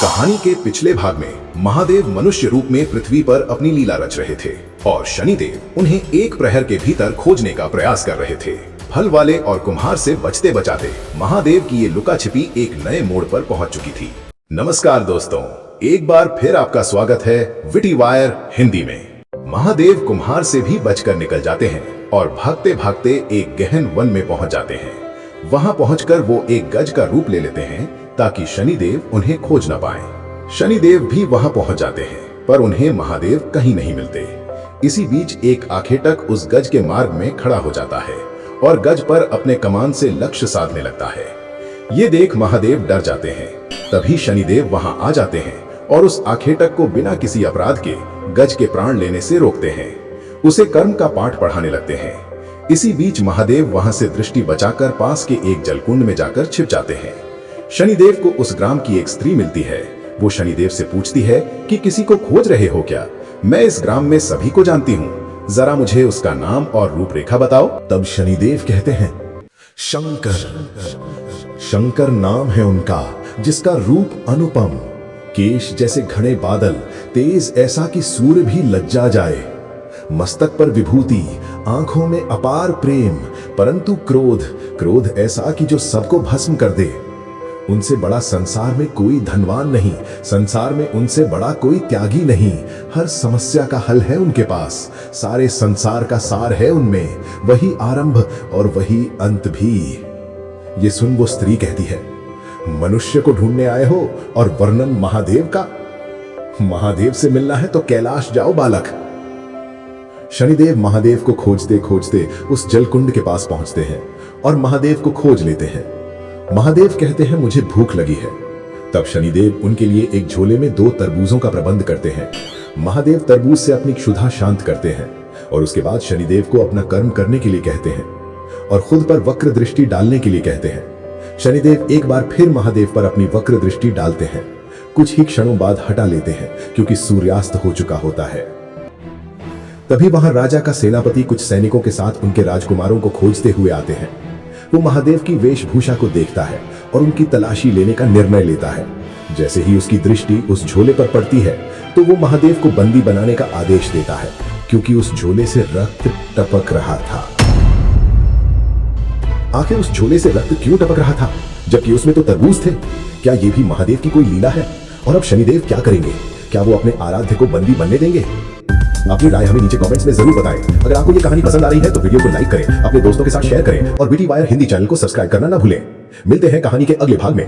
कहानी के पिछले भाग में महादेव मनुष्य रूप में पृथ्वी पर अपनी लीला रच रहे थे और शनिदेव उन्हें एक प्रहर के भीतर खोजने का प्रयास कर रहे थे। फल वाले और कुम्हार से बचते बचाते महादेव की ये लुका छिपी एक नए मोड़ पर पहुंच चुकी थी। नमस्कार दोस्तों, एक बार फिर आपका स्वागत है विटी वायर हिंदी में। महादेव कुम्हार से भी बचकर निकल जाते हैं और भागते भागते एक गहन वन में पहुंच जाते हैं। वहां पहुंचकर वो एक गज का रूप ले लेते हैं ताकि शनिदेव उन्हें खोज न पाए। शनिदेव भी वहां पहुंच जाते हैं पर उन्हें महादेव कहीं नहीं मिलते। इसी बीच एक आखेटक उस गज के मार्ग में खड़ा हो जाता है और गज पर अपने कमान से लक्ष्य साधने लगता है। ये देख महादेव डर जाते हैं। तभी शनिदेव वहां आ जाते हैं और उस आखेटक को बिना किसी अपराध के गज के प्राण लेने से रोकते हैं। उसे कर्म का पाठ पढ़ाने लगते हैं। इसी बीच महादेव वहां से दृष्टि बचाकर पास के एक जलकुंड में जाकर छिप जाते हैं। शनिदेव को उस ग्राम की एक स्त्री मिलती है। वो शनिदेव से पूछती है कि किसी को खोज रहे हो क्या? मैं इस ग्राम में सभी को जानती हूँ, जरा मुझे उसका नाम और रूपरेखा बताओ। तब शनिदेव कहते हैं, शंकर। शंकर नाम है उनका, जिसका रूप अनुपम, केश जैसे घने बादल, तेज ऐसा कि सूर्य भी लज्जा जाए, मस्तक पर विभूति, आंखों में अपार प्रेम, परंतु क्रोध ऐसा कि जो सबको भस्म कर दे। उनसे बड़ा संसार में कोई धनवान नहीं, संसार में उनसे बड़ा कोई त्यागी नहीं। हर समस्या का हल है उनके पास, सारे संसार का सार है उनमें, वही आरंभ और वही अंत भी। ये सुन वो स्त्री कहती है, मनुष्य को ढूंढने आए हो और वर्णन महादेव का? महादेव से मिलना है तो कैलाश जाओ बालक। शनिदेव महादेव को खोजते खोजते उस जलकुंड के पास पहुंचते हैं और महादेव को खोज लेते हैं। महादेव कहते हैं, मुझे भूख लगी है। तब शनिदेव उनके लिए एक झोले में 2 तरबूजों का प्रबंध करते हैं। महादेव तरबूज से अपनी क्षुधा शांत करते हैं और उसके बाद शनिदेव को अपना कर्म करने के लिए कहते हैं और खुद पर वक्र दृष्टि डालने के लिए कहते हैं। शनिदेव एक बार फिर महादेव पर अपनी वक्र दृष्टि डालते हैं। कुछ ही क्षणों बाद हटा लेते हैं क्योंकि सूर्यास्त हो चुका होता है। तभी वहां राजा का सेनापति कुछ सैनिकों के साथ उनके राजकुमारों को खोजते हुए आते हैं। वो महादेव की वेशभूषा को देखता है और उनकी तलाशी लेने का निर्णय लेता है। जैसे ही उसकी दृष्टि उस झोले पर पड़ती है तो वो महादेव को बंदी बनाने का आदेश देता है, क्योंकि उस झोले से रक्त टपक रहा था। आखिर उस झोले से रक्त क्यों टपक रहा था, जबकि उसमें तो तरबूज थे? क्या ये भी महादेव की कोई लीला है? और अब शनिदेव क्या करेंगे? क्या वो अपने आराध्य को बंदी बनने देंगे? अपनी राय हमें नीचे कमेंट्स में जरूर बताएं। अगर आपको ये कहानी पसंद आ रही है तो वीडियो को लाइक करें, अपने दोस्तों के साथ शेयर करें और विटी वायर हिंदी चैनल को सब्सक्राइब करना ना भूलें। मिलते हैं कहानी के अगले भाग में।